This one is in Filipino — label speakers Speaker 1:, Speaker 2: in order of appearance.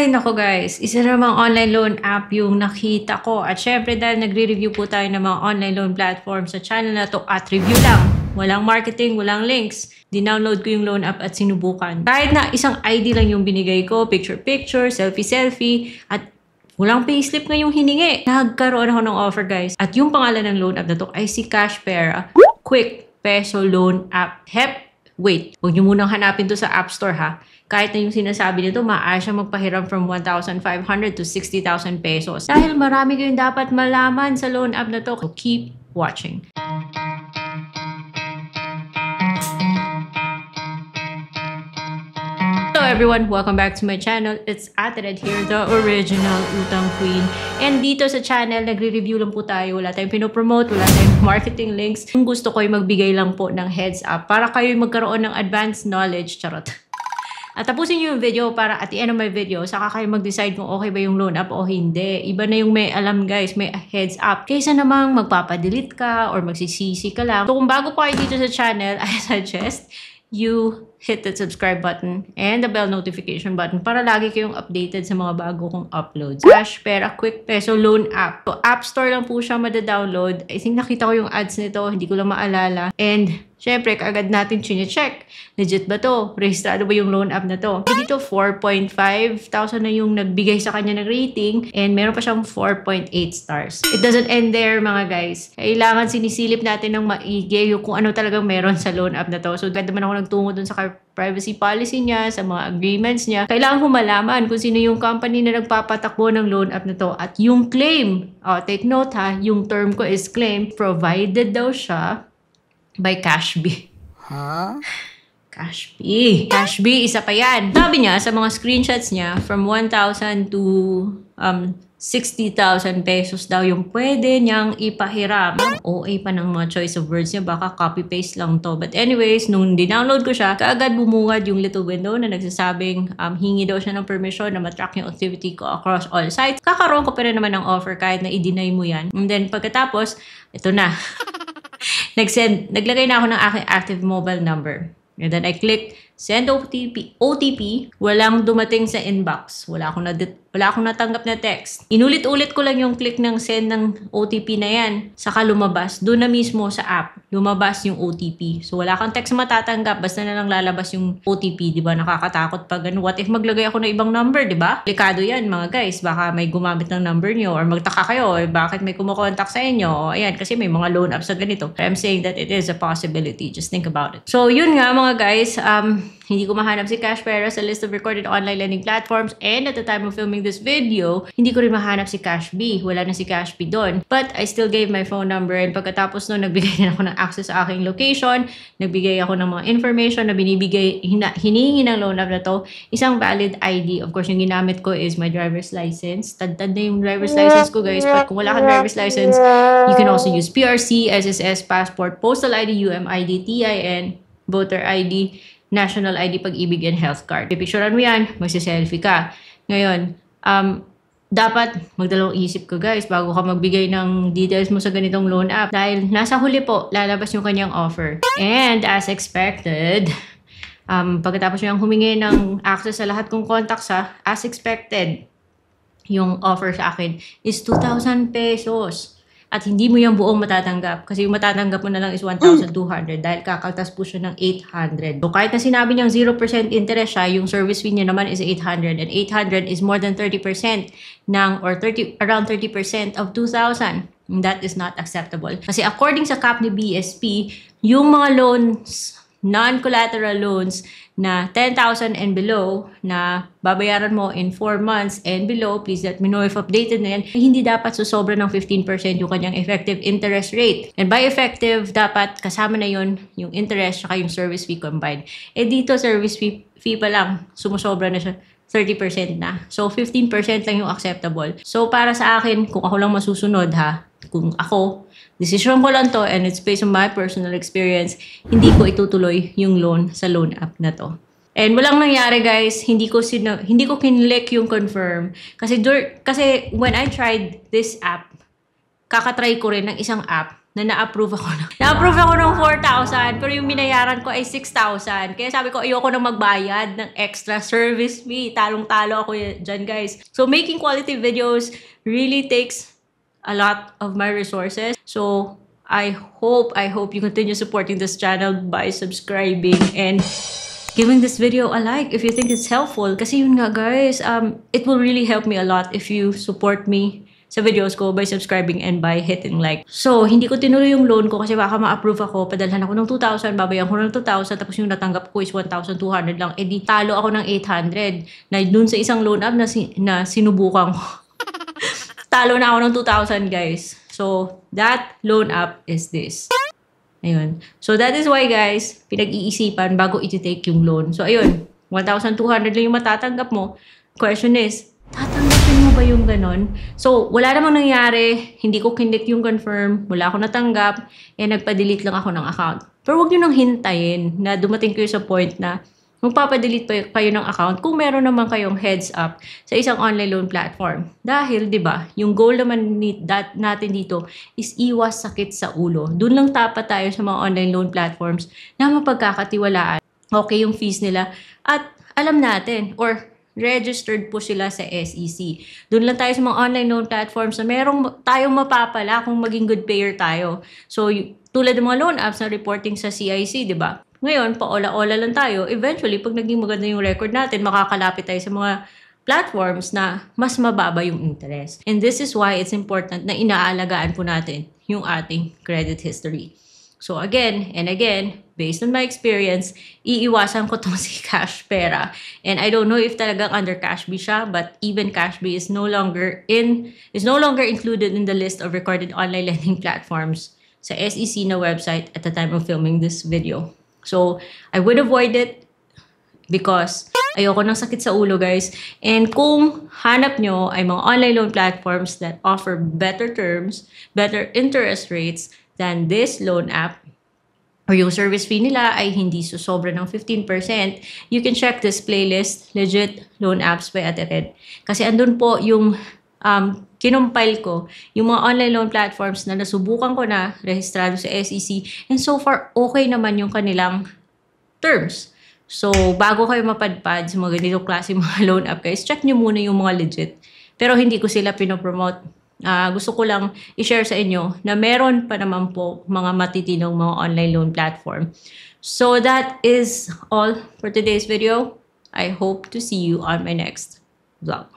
Speaker 1: Ay, nako guys, isa namang online loan app yung nakita ko. At syempre dahil nagre-review po tayo ng mga online loan platform sa channel na to at review lang. Walang marketing, walang links. Dinownload ko yung loan app at sinubukan. Kahit na isang ID lang yung binigay ko, picture-picture, selfie-selfie, at walang payslip nga yung hiningi. Nagkaroon ako ng offer guys. At yung pangalan ng loan app na to ay si Cashpera Quick Peso Loan App. Wait, huwag nyo munang hanapin to sa App Store ha. Kahit na yung sinasabi nito, maaari siya magpahiram from 1,500 to 60,000 pesos. Dahil marami kayong dapat malaman sa loan app na to. So keep watching. Hello everyone! Welcome back to my channel. It's Ate Red here, the original Utang Queen. And dito sa channel, nagre-review lang po tayo. Wala tayong pinopromote, wala tayong marketing links. Yung gusto ko ay magbigay lang po ng heads up para kayo magkaroon ng advanced knowledge. Charot. At tapusin nyo yung video para at the end of my video, saka kayo mag-decide kung okay ba yung loan app o hindi. Iba na yung may alam guys, may heads up. Kaysa namang magpapadelete ka or magsisisi ka lang. So kung bago pa kayo dito sa channel, I suggest you hit the subscribe button and the bell notification button para lagi kayong updated sa mga bago kong uploads. Cashpera Quick Peso Loan App. So, App Store lang po siya mada-download. I think nakita ko yung ads nito, hindi ko lang maalala. And syempre, kaagad natin chine-check. Legit ba to? Rehistrado ba yung loan app na to? Dito, 4,500 na yung nagbigay sa kanya ng rating and meron pa siyang 4.8 stars. It doesn't end there mga guys. Kailangan sinisilip natin ng maigi yung kung ano talagang meron sa loan app na to. So, ganda man ako nagtungo dun sa privacy policy niya, sa mga agreements niya. Kailangan ko malaman kung sino yung company na nagpapatakbo ng loan app na to. At yung claim, take note ha, yung term ko is claim, provided daw siya by Cashbee.
Speaker 2: Huh?
Speaker 1: Cashbee. Cashbee, isa pa yan. Sabi niya, sa mga screenshots niya, from 1,000 to 60,000 pesos daw yung pwede niyang ipahiram. OA pa ng mga choice of words niya, baka copy-paste lang to. But anyways, nung dinownload ko siya, kaagad bumungad yung little window na nagsasabing hingi daw siya ng permission na matrack yung activity ko across all sites. Kakaroon ko pa rin naman ng offer kahit na i-deny mo yan. And then pagkatapos, ito na. Naglagay na ako ng aking active mobile number. And then I click send OTP. Walang dumating sa inbox. Wala akong natanggap na text. Inulit-ulit ko lang yung click ng send ng OTP na yan. Saka lumabas. Doon na mismo sa app, lumabas yung OTP. So wala kang text matatanggap. Basta na lang lalabas yung OTP. Diba? Nakakatakot pag ano. What if maglagay ako ng ibang number, diba? Delikado yan mga guys. Baka may gumamit ng number nyo or magtaka kayo. Bakit may kumukontak sa inyo? Ayan, kasi may mga loan apps na ganito. But I'm saying that it is a possibility. Just think about it. So yun nga mga guys. Hindi ko mahanap si Cashpera sa list of recorded online lending platforms, and at the time of filming this video, hindi ko rin mahanap si Cashbee. Wala na si Cashbee doon. But I still gave my phone number, and pagkatapos nun, nagbigay din ako ng access sa aking location, nagbigay ako ng mga information na hinihingi ng loan app na to, isang valid ID. Of course, yung ginamit ko is my driver's license. Tad-tad na yung driver's license ko guys, but kung wala kang driver's license, you can also use PRC, SSS, passport, postal ID, UMID, TIN, voter ID, National ID, Pag-ibig, and health card. Pipicturean mo yan, magsiselfie ka. Ngayon, dapat magdalawang isip ka guys bago ka magbigay ng details mo sa ganitong loan app. Dahil nasa huli po, lalabas yung kanyang offer. And as expected, pagkatapos niyang humingi ng access sa lahat kong contacts as expected, yung offer sa akin is 2,000 pesos. At hindi mo yung buong matatanggap. Kasi yung matatanggap mo na lang is 1,200 dahil kakaltas po siya ng 800. So kahit na sinabi niyang 0% interest siya, yung service fee niya naman is 800. And 800 is more than 30% around 30% of 2,000. And that is not acceptable. Kasi according sa cap ni BSP, yung mga loans, non-collateral loans na 10,000 and below na babayaran mo in 4 months and below, please let me know if updated na yan, hindi dapat susobra ng 15% yung kanyang effective interest rate. And by effective, dapat kasama na yun yung interest saka yung service fee combined. Eh dito, service fee pa lang, sumusobra na siya. 30% na. So, 15% lang yung acceptable. So, para sa akin, kung ako lang masusunod kung ako, decision ko lang to and it's based on my personal experience, hindi ko itutuloy yung loan sa loan app na to. And walang nangyari guys, hindi ko kinlick yung confirm. Kasi when I tried this app, kakatry ko rin ng isang app na na-approve ako ng 4,000 pero yung binayaran ko ay 6,000. Kaya sabi ko ayoko na magbayad ng extra service fee. Talong-talo ako dyan, guys. So making quality videos really takes a lot of my resources. So I hope you continue supporting this channel by subscribing and giving this video a like if you think it's helpful. Kasi yun nga, guys, it will really help me a lot if you support me sa videos ko by subscribing and by hitting like. So, hindi ko tinuloy yung loan ko kasi baka ma-approve ako. Padalhan ako ng 2,000, babayan ko ng 2,000, tapos yung natanggap ko is 1,200 lang. Eh di talo ako ng 800 na dun sa isang loan app na sinubukan ko. Talo na ako ng 2,000, guys. So, that loan app is this. Ayun. So, that is why, guys, pinag-iisipan bago iti-take yung loan. So, ayun. 1,200 lang yung matatanggap mo. Question is, tatanggapin mo ba yung ganon? So, wala namang nangyari. Hindi ko kinlik yung confirm. Wala ako natanggap. Nagpa-delete lang ako ng account. Pero huwag nyo nang hintayin na dumating kayo sa point na magpapadelete kayo ng account kung meron naman kayong heads up sa isang online loan platform. Dahil, di ba, yung goal naman natin dito is iwas sakit sa ulo. Doon lang tapat tayo sa mga online loan platforms na mapagkakatiwalaan. Okay yung fees nila at alam natin or registered po sila sa SEC. Doon lang tayo sa mga online loan platforms na merong tayong mapapala kung maging good payer tayo. So, tulad ng mga loan apps na reporting sa CIC, di ba? Ngayon, paola-ola lang tayo. Eventually, pag naging maganda yung record natin, makakalapit tayo sa mga platforms na mas mababa yung interest. And this is why it's important na inaalagaan po natin yung ating credit history. So again and again, based on my experience, iiwasan ko tong si Cashpera. And I don't know if talagang under Cashbee siya, but even Cashbee is no longer included in the list of recorded online lending platforms sa SEC na website at the time of filming this video. So, I would avoid it because ayoko ng sakit sa ulo, guys. And kung hanap nyo ay mga online loan platforms that offer better terms, better interest rates than this loan app, or yung service fee nila ay hindi susobra ng 15%, you can check this playlist, Legit Loan Apps by Ate Red. Kasi andun po yung kinumpile ko yung mga online loan platforms na nasubukan ko na rehistrado sa SEC and so far okay naman yung kanilang terms. So bago kayo mapadpad sa mga ganitong klase mga loan app, guys, check nyo muna yung mga legit. Pero hindi ko sila pinopromote. Gusto ko lang i-share sa inyo na meron pa naman po mga matitinong mga online loan platform. So that is all for today's video. I hope to see you on my next vlog.